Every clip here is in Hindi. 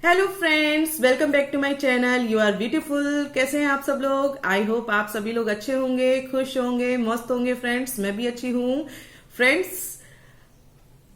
Hello friends, welcome back to my channel. You are beautiful. कैसे हैं आप सब लोग? आई होप आप सभी लोग अच्छे होंगे, खुश होंगे, मस्त होंगे। फ्रेंड्स, मैं भी अच्छी हूँ। फ्रेंड्स,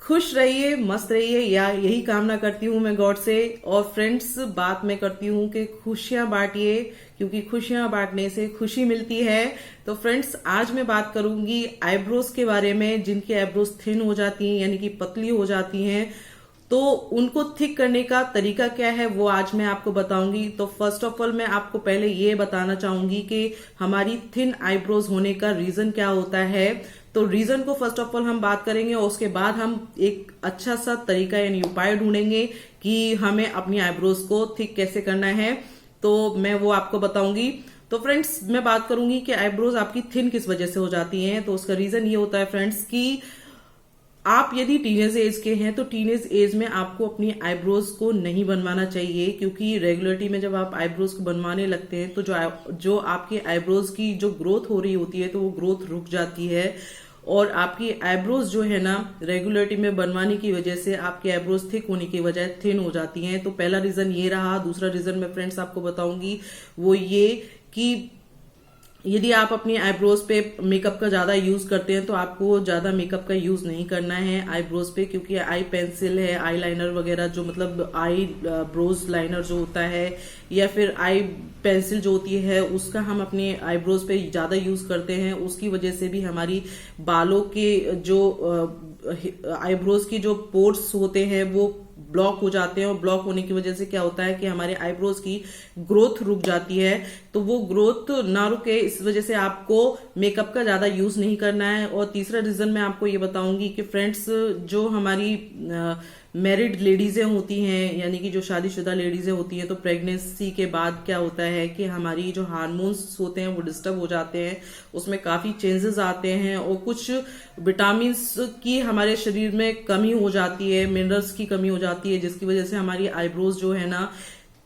खुश रहिए, मस्त रहिए, या यही कामना करती हूँ मैं गॉड से। और फ्रेंड्स, बात मैं करती हूँ कि खुशियां बांटिए, क्योंकि खुशियां बांटने से खुशी मिलती है। तो फ्रेंड्स, आज मैं बात करूंगी आईब्रोज के बारे में। जिनकी आईब्रोज थिन हो जाती हैं, यानी कि पतली हो जाती हैं, तो उनको थिक करने का तरीका क्या है वो आज मैं आपको बताऊंगी। तो फर्स्ट ऑफ ऑल मैं आपको पहले ये बताना चाहूंगी कि हमारी थिन आईब्रोज होने का रीजन क्या होता है। तो रीजन को फर्स्ट ऑफ ऑल हम बात करेंगे और उसके बाद हम एक अच्छा सा तरीका यानी उपाय ढूंढेंगे कि हमें अपनी आईब्रोज को थिक कैसे करना है। तो मैं वो आपको बताऊंगी। तो फ्रेंड्स, मैं बात करूंगी कि आईब्रोज आपकी थिन किस वजह से हो जाती हैं। तो उसका रीजन ये होता है फ्रेंड्स कि आप यदि टीनेज एज के हैं तो टीनेज एज में आपको अपनी आईब्रोज को नहीं बनवाना चाहिए, क्योंकि रेगुलरिटी में जब आप आईब्रोज को बनवाने लगते हैं तो जो आपके आईब्रोज की जो ग्रोथ हो रही होती है तो वो ग्रोथ रुक जाती है। और आपकी आईब्रोज जो है ना, रेगुलरिटी में बनवाने की वजह से आपकी आईब्रोज थिक होने की बजाय थिन हो जाती हैं। तो पहला रीजन ये रहा। दूसरा रीजन मैं फ्रेंड्स आपको बताऊंगी वो ये कि यदि आप अपनी आईब्रोज पे मेकअप का ज्यादा यूज करते हैं तो आपको ज्यादा मेकअप का यूज नहीं करना है आईब्रोज पे, क्योंकि आई पेंसिल है, आई लाइनर वगैरह, जो मतलब आई ब्रोज लाइनर जो होता है या फिर आई पेंसिल जो होती है, उसका हम अपने आईब्रोज पे ज्यादा यूज करते हैं। उसकी वजह से भी हमारी बालों के जो आईब्रोज की जो पोर्स होते हैं वो ब्लॉक हो जाते हैं। और ब्लॉक होने की वजह से क्या होता है कि हमारे आईब्रोज की ग्रोथ रुक जाती है। तो वो ग्रोथ ना रुके, इस वजह से आपको मेकअप का ज्यादा यूज नहीं करना है। और तीसरा रीजन मैं आपको ये बताऊंगी कि फ्रेंड्स, जो हमारी मैरिड लेडीजें होती हैं, यानी कि जो शादीशुदा लेडीजें होती हैं, तो प्रेगनेंसी के बाद क्या होता है कि हमारी जो हार्मोन्स होते हैं वो डिस्टर्ब हो जाते हैं, उसमें काफी चेंजेस आते हैं और कुछ विटामिन की हमारे शरीर में कमी हो जाती है, मिनरल्स की कमी हो जाती है, जिसकी वजह से हमारी आईब्रोज जो है ना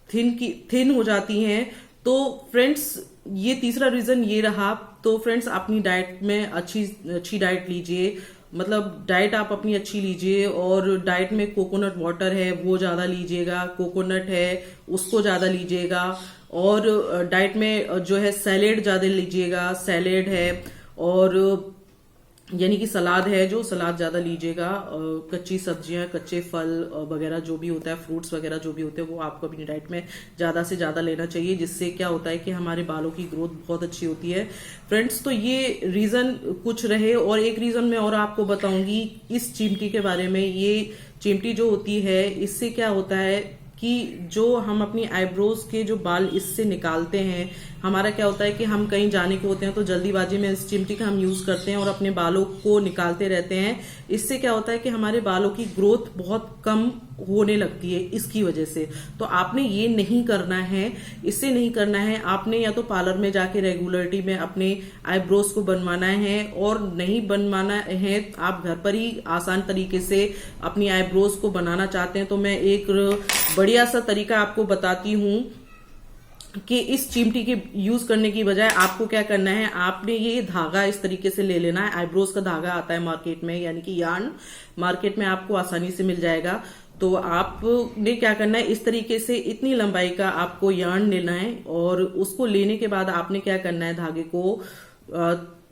थिन हो जाती हैं। तो फ्रेंड्स, ये तीसरा रीजन ये रहा। तो फ्रेंड्स, अपनी डाइट में अच्छी डाइट लीजिए, मतलब डाइट आप अपनी अच्छी लीजिए। और डाइट में कोकोनट वाटर है वो ज्यादा लीजिएगा, कोकोनट है उसको ज्यादा लीजिएगा। और डाइट में जो है सैलेड ज्यादा लीजिएगा, सैलेड है और यानी कि सलाद है, जो सलाद ज्यादा लीजिएगा। कच्ची सब्जियां, कच्चे फल वगैरह जो भी होता है, फ्रूट्स वगैरह जो भी होते हैं, वो आपको अपनी डाइट में ज्यादा से ज्यादा लेना चाहिए, जिससे क्या होता है कि हमारे बालों की ग्रोथ बहुत अच्छी होती है। फ्रेंड्स, तो ये रीजन कुछ रहे। और एक रीजन मैं और आपको बताऊंगी इस चिमटी के बारे में। ये चिमटी जो होती है, इससे क्या होता है कि जो हम अपनी आईब्रोज के जो बाल इससे निकालते हैं, हमारा क्या होता है कि हम कहीं जाने को होते हैं तो जल्दीबाजी में इस चिमटी का हम यूज करते हैं और अपने बालों को निकालते रहते हैं। इससे क्या होता है कि हमारे बालों की ग्रोथ बहुत कम होने लगती है इसकी वजह से। तो आपने ये नहीं करना है, इससे नहीं करना है। आपने या तो पार्लर में जाके रेगुलरिटी में अपने आईब्रोज को बनवाना है, और नहीं बनवाना है आप घर पर ही आसान तरीके से अपनी आईब्रोज को बनाना चाहते हैं, तो मैं एक बढ़िया सा तरीका आपको बताती हूँ कि इस चिमटी के यूज करने की बजाय आपको क्या करना है। आपने ये धागा इस तरीके से ले लेना है। आईब्रोज का धागा आता है मार्केट में, यानी कि यार्न मार्केट में आपको आसानी से मिल जाएगा। तो आपने क्या करना है, इस तरीके से इतनी लंबाई का आपको यार्न लेना है। और उसको लेने के बाद आपने क्या करना है, धागे को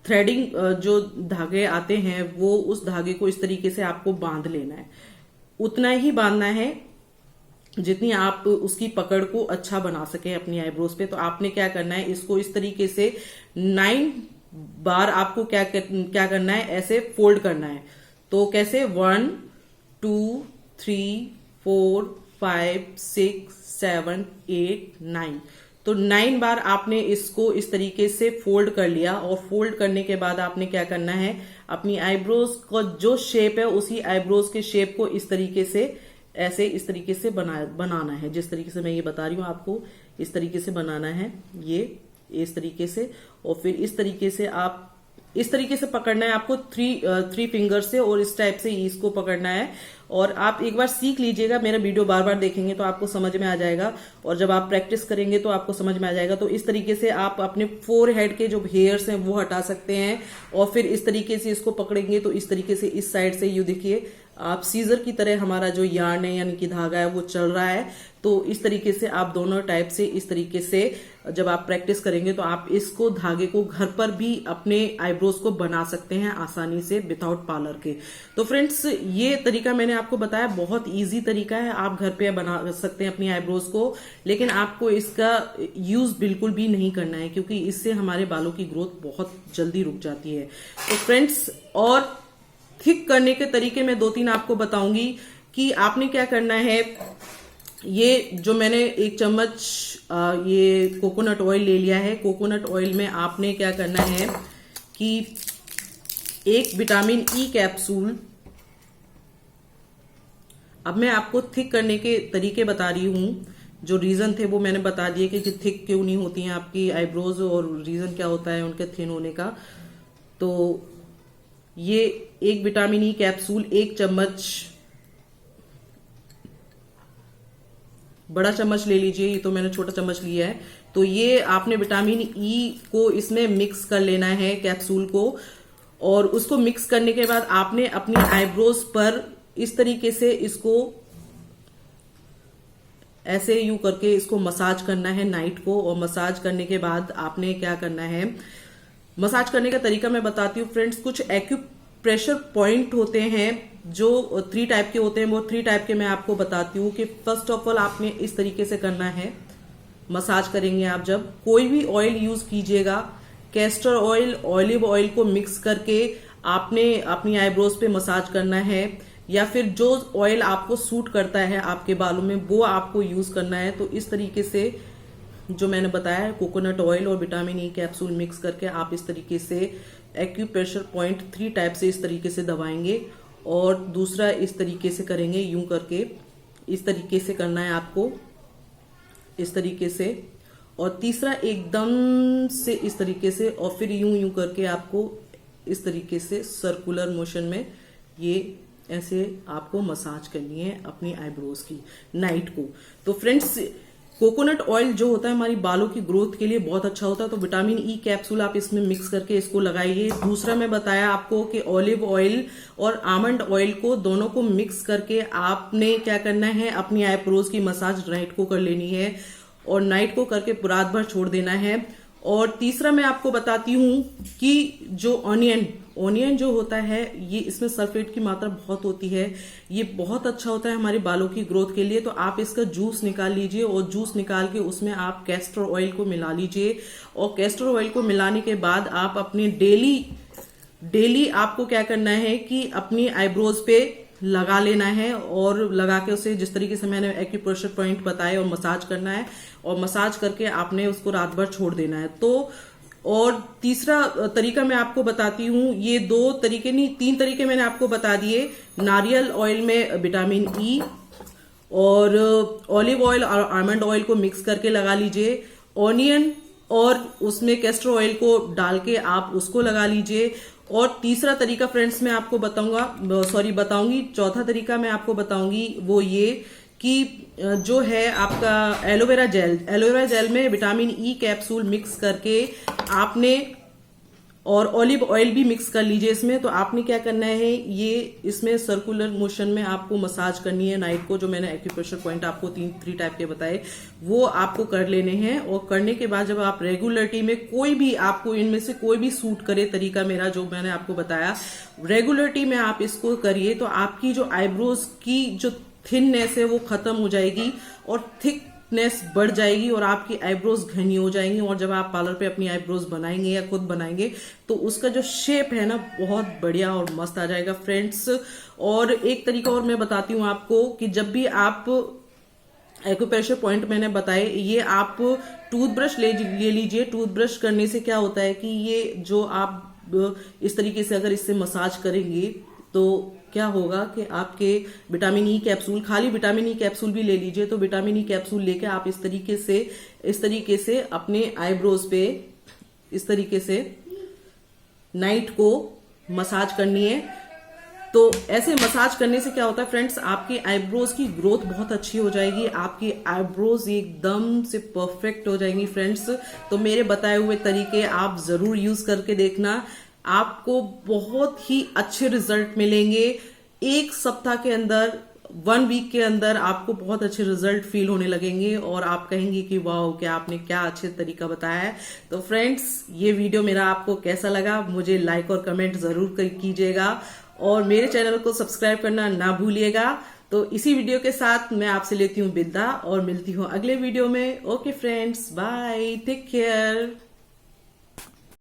थ्रेडिंग जो धागे आते हैं वो उस धागे को इस तरीके से आपको बांध लेना है। उतना ही बांधना है जितनी आप उसकी पकड़ को अच्छा बना सके अपनी आईब्रोज पे। तो आपने क्या करना है, इसको इस तरीके से 9 बार आपको क्या करना है, ऐसे फोल्ड करना है। तो कैसे, 1 2 3 4 5 6 7 8 9। तो 9 बार आपने इसको इस तरीके से फोल्ड कर लिया। और फोल्ड करने के बाद आपने क्या करना है, अपनी आईब्रोज का जो शेप है उसी आईब्रोज के शेप को इस तरीके से ऐसे इस तरीके से बनाना है। जिस तरीके से मैं ये बता रही हूँ आपको, इस तरीके से बनाना है, ये इस तरीके से। और फिर इस तरीके से आप इस तरीके से पकड़ना है आपको थ्री फिंगर से, और इस टाइप से इसको पकड़ना है। और आप एक बार सीख लीजिएगा, मेरा वीडियो बार बार देखेंगे तो आपको समझ में आ जाएगा, और जब आप प्रैक्टिस करेंगे तो आपको समझ में आ जाएगा। तो इस तरीके से आप अपने फोरहेड के जो हेयर्स हैं वो हटा सकते हैं। और फिर इस तरीके से इसको पकड़ेंगे तो इस तरीके से इस साइड से, यू देखिए, आप सीजर की तरह हमारा जो यार्न है यानी कि धागा है वो चल रहा है। तो इस तरीके से आप दोनों टाइप से इस तरीके से जब आप प्रैक्टिस करेंगे तो आप इसको धागे को घर पर भी अपने आईब्रोज को बना सकते हैं आसानी से विदाउट पार्लर के। तो फ्रेंड्स ये तरीका मैंने आपको बताया बहुत इजी तरीका है, आप घर पे बना सकते हैं अपनी आईब्रोज को, लेकिन आपको इसका यूज बिल्कुल भी नहीं करना है क्योंकि इससे हमारे बालों की ग्रोथ बहुत जल्दी रुक जाती है। तो फ्रेंड्स और थिक करने के तरीके मैं 2-3 आपको बताऊंगी कि आपने क्या करना है। ये जो मैंने 1 चम्मच ये कोकोनट ऑयल ले लिया है। कोकोनट ऑयल में आपने क्या करना है कि 1 विटामिन ई कैप्सूल, अब मैं आपको थिक करने के तरीके बता रही हूं। जो रीजन थे वो मैंने बता दिए कि थिक क्यों नहीं होती हैं आपकी आईब्रोज और रीजन क्या होता है उनके थिन होने का। तो ये 1 विटामिन ई कैप्सूल 1 चम्मच, बड़ा चम्मच ले लीजिए, ये तो मैंने छोटा चम्मच लिया है। तो ये आपने विटामिन ई को इसमें मिक्स कर लेना है कैप्सूल को, और उसको मिक्स करने के बाद आपने अपनी आईब्रोज पर इस तरीके से इसको ऐसे यूं करके इसको मसाज करना है नाइट को। और मसाज करने के बाद आपने क्या करना है, मसाज करने का तरीका मैं बताती हूँ फ्रेंड्स। कुछ एक्यूप्रेशर पॉइंट होते हैं जो 3 टाइप के होते हैं, वो 3 टाइप के मैं आपको बताती हूँ कि फर्स्ट ऑफ ऑल आपने इस तरीके से करना है। मसाज करेंगे आप जब कोई भी ऑयल यूज कीजिएगा, कैस्टर ऑयल, ऑलिव ऑयल को मिक्स करके आपने अपनी आईब्रोज पे मसाज करना है, या फिर जो ऑयल आपको सूट करता है आपके बालों में वो आपको यूज करना है। तो इस तरीके से जो मैंने बताया कोकोनट ऑयल और विटामिन ई कैप्सूल मिक्स करके आप इस तरीके से एक्यूप्रेशर पॉइंट 3 टाइप से इस तरीके से दबाएंगे, और दूसरा इस तरीके से करेंगे यूं करके, इस तरीके से करना है आपको इस तरीके से, और तीसरा एकदम से इस तरीके से, और फिर यूं यूं करके आपको इस तरीके से सर्कुलर मोशन में ये ऐसे आपको मसाज करनी है अपनी आईब्रोज की नाइट को। तो फ्रेंड्स कोकोनट ऑयल जो होता है हमारी बालों की ग्रोथ के लिए बहुत अच्छा होता है। तो विटामिन ई कैप्सूल आप इसमें मिक्स करके इसको लगाइए। दूसरा मैं बताया आपको कि ऑलिव ऑयल और आमंड ऑयल को दोनों को मिक्स करके आपने क्या करना है, अपनी आईब्रोज की मसाज नाइट को कर लेनी है, और नाइट को करके रात भर छोड़ देना है। और तीसरा मैं आपको बताती हूँ कि जो ऑनियन जो होता है ये इसमें सल्फेट की मात्रा बहुत होती है, ये बहुत अच्छा होता है हमारे बालों की ग्रोथ के लिए। तो आप इसका जूस निकाल लीजिए, और जूस निकाल के उसमें आप कैस्टर ऑयल को मिला लीजिए, और कैस्टर ऑयल को मिलाने के बाद आप अपने डेली आपको क्या करना है कि अपनी आईब्रोज पे लगा लेना है, और लगा के उसे जिस तरीके से मैंने एक्यूप्रेशर पॉइंट बताए और मसाज करना है, और मसाज करके आपने उसको रात भर छोड़ देना है। तो और तीसरा तरीका मैं आपको बताती हूँ, ये 2 तरीके नहीं 3 तरीके मैंने आपको बता दिए। नारियल ऑयल में विटामिन ई और ऑलिव ऑयल और आमंड ऑयल को मिक्स करके लगा लीजिए, ऑनियन और उसमें कैस्टर ऑयल को डाल के आप उसको लगा लीजिए। और तीसरा तरीका फ्रेंड्स मैं आपको बताऊंगी, चौथा तरीका मैं आपको बताऊंगी वो ये कि जो है आपका एलोवेरा जेल में विटामिन ई कैप्सूल मिक्स करके आपने, और ऑलिव ऑयल भी मिक्स कर लीजिए इसमें। तो आपने क्या करना है, ये इसमें सर्कुलर मोशन में आपको मसाज करनी है नाइट को। जो मैंने एक्यूप्रेशर पॉइंट आपको 3 टाइप के बताए वो आपको कर लेने हैं, और करने के बाद जब आप रेगुलरिटी में कोई भी आपको इनमें से कोई भी सूट करे तरीका मेरा जो मैंने आपको बताया, रेगुलरिटी में आप इसको करिए तो आपकी जो आईब्रोज की जो थिननेस है वो खत्म हो जाएगी और थिकनेस बढ़ जाएगी, और आपकी आईब्रोज घनी हो जाएंगी। और जब आप पार्लर पे अपनी आईब्रोज बनाएंगे या खुद बनाएंगे तो उसका जो शेप है ना बहुत बढ़िया और मस्त आ जाएगा फ्रेंड्स। और एक तरीका और मैं बताती हूँ आपको कि जब भी आप एक्यूप्रेशर पॉइंट मैंने बताए, ये आप टूथब्रश ले लीजिए। टूथब्रश करने से क्या होता है कि ये जो आप इस तरीके से अगर इससे मसाज करेंगे तो क्या होगा कि आपके विटामिन ई कैप्सूल, खाली विटामिन ई कैप्सूल भी ले लीजिए, तो विटामिन ई कैप्सूल लेके आप इस तरीके से अपने आईब्रोज पे इस तरीके से नाइट को मसाज करनी है। तो ऐसे मसाज करने से क्या होता है फ्रेंड्स, आपकी आईब्रोज की ग्रोथ बहुत अच्छी हो जाएगी, आपकी आईब्रोज एकदम से परफेक्ट हो जाएंगी फ्रेंड्स। तो मेरे बताए हुए तरीके आप जरूर यूज करके देखना, आपको बहुत ही अच्छे रिजल्ट मिलेंगे। एक सप्ताह के अंदर, 1 वीक के अंदर आपको बहुत अच्छे रिजल्ट फील होने लगेंगे और आप कहेंगे कि वाह, क्या आपने क्या अच्छे तरीका बताया है। तो फ्रेंड्स, ये वीडियो मेरा आपको कैसा लगा मुझे लाइक और कमेंट जरूर कीजिएगा और मेरे चैनल को सब्सक्राइब करना ना भूलिएगा। तो इसी वीडियो के साथ मैं आपसे लेती हूँ विदा और मिलती हूँ अगले वीडियो में। Okay friends, bye, take care.